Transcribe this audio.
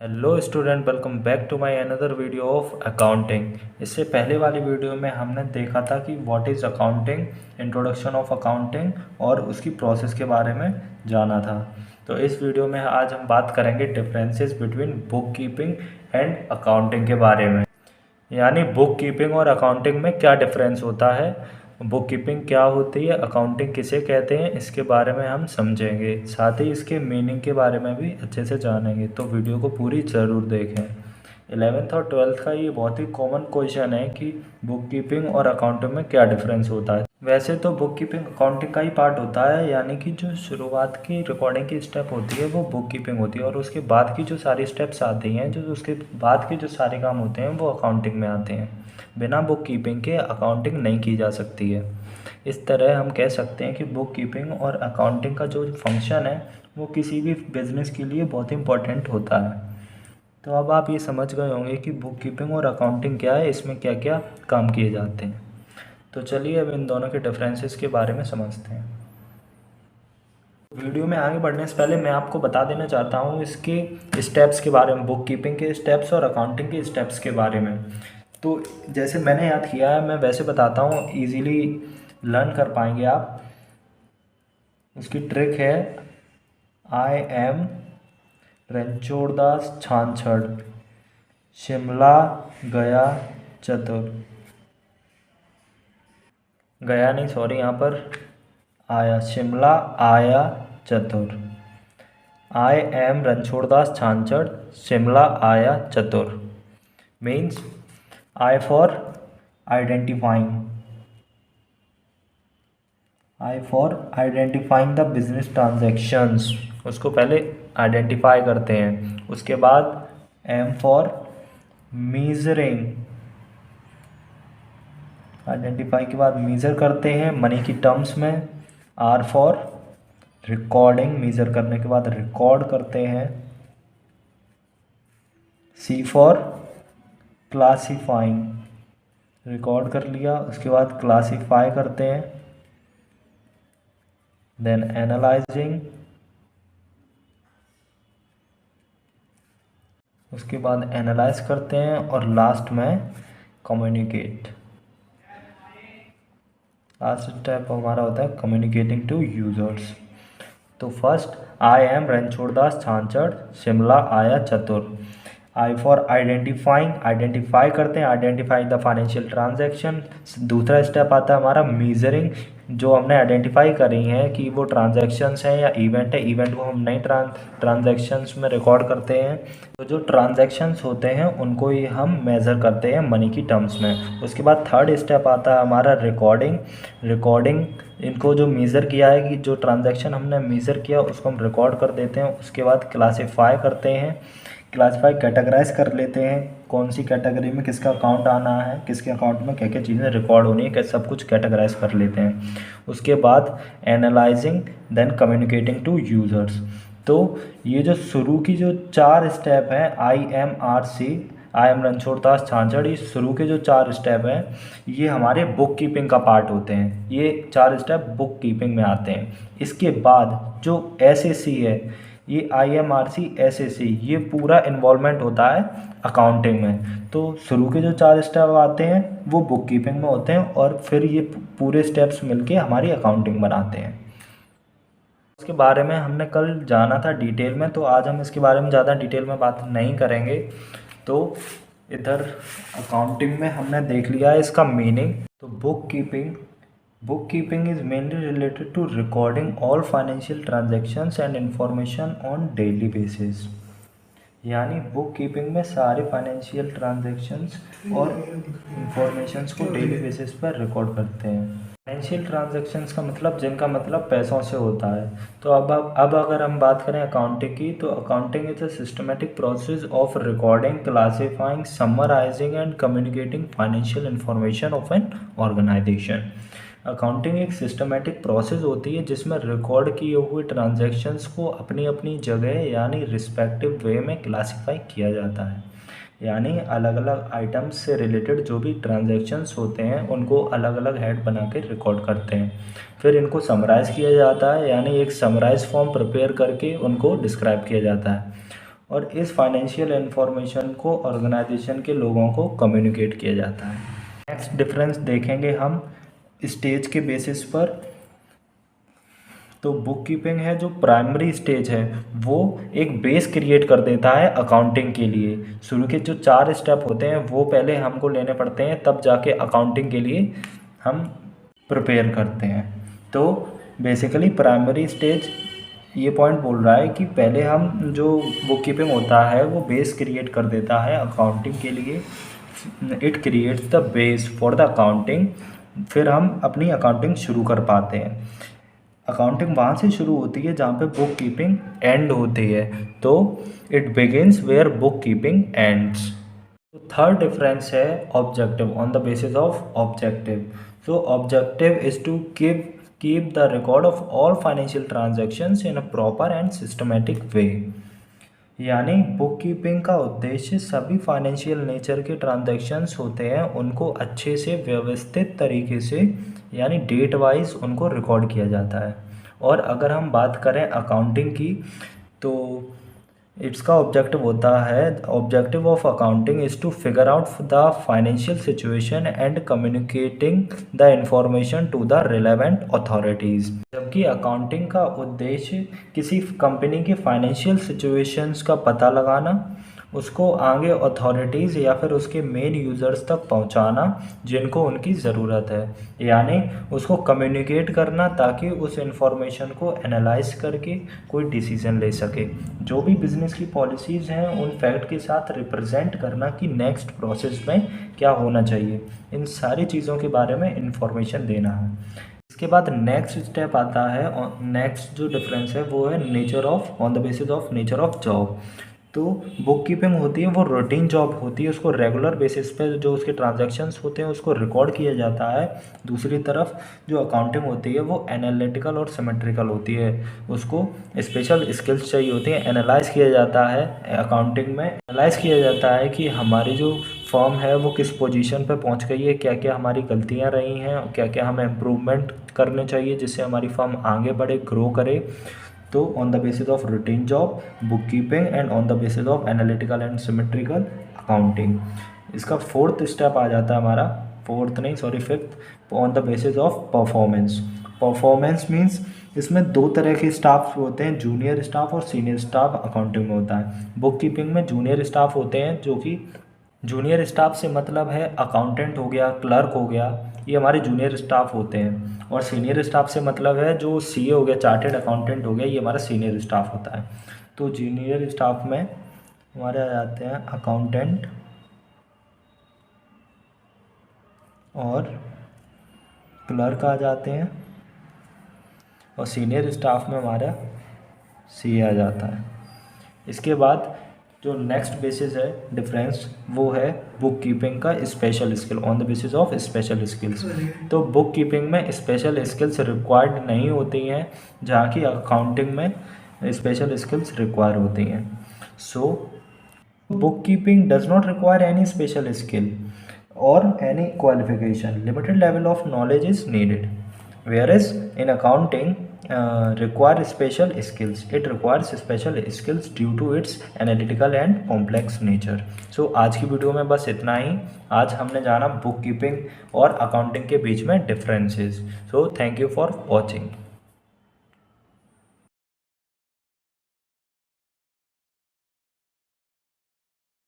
Hello student, welcome back to my another video of accounting. इससे पहले वाली video में हमने देखा था कि what is accounting, introduction of accounting और उसकी प्रोसेस के बारे में जाना था। तो इस वीडियो में आज हम बात करेंगे differences between book keeping and accounting के बारे में। यानी बुक कीपिंग और अकाउंटिंग में क्या डिफरेंस होता है, बुक कीपिंग क्या होती है, अकाउंटिंग किसे कहते हैं, इसके बारे में हम समझेंगे। साथ ही इसके मीनिंग के बारे में भी अच्छे से जानेंगे, तो वीडियो को पूरी ज़रूर देखें। 11th और 12th का ये बहुत ही कॉमन क्वेश्चन है कि बुक कीपिंग और अकाउंटिंग में क्या डिफरेंस होता है। वैसे तो बुक कीपिंग अकाउंटिंग का ही पार्ट होता है, यानी कि जो शुरुआत की रिकॉर्डिंग की स्टेप होती है वो बुक कीपिंग होती है, और उसके बाद की जो सारी स्टेप्स आती हैं, जो उसके बाद के जो सारे काम होते हैं वो अकाउंटिंग में आते हैं। बिना बुक कीपिंग के अकाउंटिंग नहीं की जा सकती है। इस तरह हम कह सकते हैं कि बुक कीपिंग और अकाउंटिंग का जो फंक्शन है वो किसी भी बिज़नेस के लिए बहुत इंपॉर्टेंट होता है। तो अब आप ये समझ गए होंगे कि बुक कीपिंग और अकाउंटिंग क्या है, इसमें क्या क्या काम किए जाते हैं। तो चलिए अब इन दोनों के डिफरेंसेस के बारे में समझते हैं। वीडियो में आगे बढ़ने से पहले मैं आपको बता देना चाहता हूँ इसके स्टेप्स के बारे में, बुक कीपिंग के स्टेप्स और अकाउंटिंग के स्टेप्स के बारे में। तो जैसे मैंने याद किया है मैं वैसे बताता हूँ, इजीली लर्न कर पाएंगे आप। उसकी ट्रिक है आई एम रणछोड़दास छाछड़ शिमला गया चतुर। गया नहीं, सॉरी, यहाँ पर आया, शिमला आया चतुर। आई एम रणछोड़दास छाछड़ शिमला आया चतुर means I for identifying the business transactions. उसको पहले आइडेंटिफाई करते हैं, उसके बाद एम फॉर मीजरिंग, आइडेंटिफाई के बाद मीज़र करते हैं मनी की टर्म्स में। आर फॉर रिकॉर्डिंग, मीज़र करने के बाद रिकॉर्ड करते हैं। सी फॉर क्लासीफाइंग, रिकॉर्ड कर लिया, उसके बाद क्लासीफाई करते हैं। देन एनालाइजिंग, उसके बाद एनालाइज करते हैं, और लास्ट में कम्युनिकेट। लास्ट स्टेप हमारा होता है कम्युनिकेटिंग टू यूजर्स। तो first I am Ranchhoddas Chhachhad Shimla आया Chatur. I for identifying, identify करते हैं, आइडेंटिफाई द फाइनेंशियल ट्रांजैक्शन। दूसरा स्टेप आता है हमारा मीजरिंग, जो हमने आइडेंटिफाई करी हैं कि वो ट्रांजैक्शंस हैं या इवेंट है, इवेंट को हम नई ट्रांजैक्शंस में रिकॉर्ड करते हैं। तो जो ट्रांजैक्शंस होते हैं उनको ही हम मेज़र करते हैं मनी की टर्म्स में। उसके बाद थर्ड स्टेप आता है हमारा रिकॉर्डिंग। इनको जो मेज़र किया है कि जो ट्रांजैक्शन हमने मेज़र किया उसको हम रिकॉर्ड कर देते हैं। उसके बाद क्लासीफाई करते हैं, क्लासीफाई कैटेगराइज कर लेते हैं, कौन सी कैटेगरी में किसका अकाउंट आना है, किसके अकाउंट में क्या क्या चीज़ें रिकॉर्ड होनी है, क्या सब कुछ कैटेगराइज कर लेते हैं। उसके बाद analysing, then communicating to users. तो ये जो शुरू की जो 4 स्टेप हैं, आई एम रणछोड़दास छाछड़, ये शुरू के जो 4 स्टेप हैं ये हमारे बुक कीपिंग का पार्ट होते हैं। ये 4 स्टेप बुक कीपिंग में आते हैं। इसके बाद जो SAC है, ये IMRC SAC, ये पूरा इन्वॉल्वमेंट होता है अकाउंटिंग में। तो शुरू के जो 4 स्टेप आते हैं वो बुक कीपिंग में होते हैं, और फिर ये पूरे स्टेप्स मिलके हमारी अकाउंटिंग बनाते हैं। इसके बारे में हमने कल जाना था डिटेल में, तो आज हम इसके बारे में ज़्यादा डिटेल में बात नहीं करेंगे। तो इधर अकाउंटिंग में हमने देख लिया है इसका मीनिंग। तो book keeping is mainly related to recording all financial transactions and information on daily basis. यानी बुक कीपिंग में सारे फाइनेंशियल ट्रांजैक्शंस और इंफॉर्मेशंस को डेली बेसिस पर रिकॉर्ड करते हैं। फाइनेंशियल ट्रांजैक्शंस का मतलब, जिनका मतलब पैसों से होता है। तो अब अगर हम बात करें अकाउंटिंग की, तो accounting is a systematic process of recording, classifying, summarising and communicating financial information of an organisation. Accounting एक सिस्टमेटिक प्रोसेस होती है जिसमें रिकॉर्ड किए हुए ट्रांजैक्शंस को अपनी अपनी जगह यानी रिस्पेक्टिव वे में क्लासीफाई किया जाता है। यानी अलग अलग आइटम्स से रिलेटेड जो भी ट्रांजैक्शंस होते हैं उनको अलग अलग हेड बना के रिकॉर्ड करते हैं। फिर इनको समराइज़ किया जाता है, यानी एक समराइज फॉर्म प्रिपेयर करके उनको डिस्क्राइब किया जाता है। और इस फाइनेंशियल इंफॉर्मेशन को ऑर्गेनाइजेशन के लोगों को कम्युनिकेट किया जाता है। नेक्स्ट डिफरेंस देखेंगे हम स्टेज के बेसिस पर। तो बुक कीपिंग है जो प्राइमरी स्टेज है वो एक बेस क्रिएट कर देता है अकाउंटिंग के लिए। शुरू के जो 4 स्टेप होते हैं वो पहले हमको लेने पड़ते हैं, तब जाके अकाउंटिंग के लिए हम प्रिपेयर करते हैं। तो बेसिकली प्राइमरी स्टेज ये पॉइंट बोल रहा है कि पहले हम जो बुक कीपिंग होता है वो बेस क्रिएट कर देता है अकाउंटिंग के लिए। It creates the base for the accounting. फिर हम अपनी अकाउंटिंग शुरू कर पाते हैं। अकाउंटिंग वहाँ से शुरू होती है जहाँ पे बुक कीपिंग एंड होती है। तो it begins where book keeping ends. Third difference है objective, on the basis of objective. So objective is to keep the record of all financial transactions in a proper and systematic way। यानी book keeping का उद्देश्य सभी financial nature के transactions होते हैं उनको अच्छे से व्यवस्थित तरीके से यानी डेट वाइज उनको रिकॉर्ड किया जाता है। और अगर हम बात करें अकाउंटिंग की तो इसका ऑब्जेक्टिव होता है, objective of accounting is to figure out the financial situation and communicating the information to the relevant authorities. जबकि अकाउंटिंग का उद्देश्य किसी कंपनी की फाइनेंशियल सिचुएशंस का पता लगाना, उसको आगे अथॉरिटीज़ या फिर उसके मेन यूज़र्स तक पहुंचाना जिनको उनकी ज़रूरत है, यानी उसको कम्युनिकेट करना ताकि उस इंफॉर्मेशन को एनालाइज करके कोई डिसीजन ले सके। जो भी बिज़नेस की पॉलिसीज़ हैं उन फैक्ट के साथ रिप्रेजेंट करना कि नेक्स्ट प्रोसेस में क्या होना चाहिए, इन सारी चीज़ों के बारे में इंफॉर्मेशन देना है। इसके बाद नेक्स्ट स्टेप आता है, नेक्स्ट जो डिफरेंस है वो है nature of, on the basis of nature of job. तो बुक कीपिंग होती है वो रूटीन जॉब होती है, उसको रेगुलर बेसिस पे जो उसके ट्रांजैक्शंस होते हैं उसको रिकॉर्ड किया जाता है। दूसरी तरफ जो अकाउंटिंग होती है वो एनालिटिकल और सिमेट्रिकल होती है, उसको स्पेशल स्किल्स चाहिए होती हैं। एनालाइज किया जाता है अकाउंटिंग में, एनालाइज किया जाता है कि हमारी जो फर्म है वो किस पोजीशन पे पहुंच गई है, क्या क्या हमारी गलतियां रही हैं, क्या क्या हमें इम्प्रूवमेंट करने चाहिए जिससे हमारी फर्म आगे बढ़े, ग्रो करे। तो on the basis of routine job book keeping and on the basis of analytical and symmetrical accounting. इसका फोर्थ स्टेप आ जाता है हमारा, fifth, on the basis of performance. Performance means इसमें 2 तरह के स्टाफ होते हैं, जूनियर स्टाफ और सीनियर स्टाफ अकाउंटिंग में होता है। बुक कीपिंग में जूनियर स्टाफ होते हैं, जो कि जूनियर स्टाफ से मतलब है अकाउंटेंट हो गया, क्लर्क हो गया, ये हमारे जूनियर स्टाफ होते हैं। और सीनियर स्टाफ से मतलब है जो सीए हो गया, चार्टेड अकाउंटेंट हो गया, ये हमारा सीनियर स्टाफ होता है। तो जूनियर स्टाफ में हमारे आ जाते हैं अकाउंटेंट और क्लर्क आ जाते हैं, और सीनियर स्टाफ में हमारा सीए आ जाता है। इसके बाद जो नेक्स्ट बेसिस है डिफरेंस वो है बुक कीपिंग का special skill, on the basis of special skills. तो बुक कीपिंग में स्पेशल स्किल्स रिक्वायर्ड नहीं होती हैं, जहाँ की अकाउंटिंग में स्पेशल स्किल्स रिक्वायर होती हैं। So book keeping does not require any special skill और any qualification, limited level of knowledge is needed, whereas in accounting require special skills, it requires special skills due to its analytical and complex nature। so आज की video में बस इतना ही। आज हमने जाना book keeping और अकाउंटिंग के बीच में differences. so thank you for watching।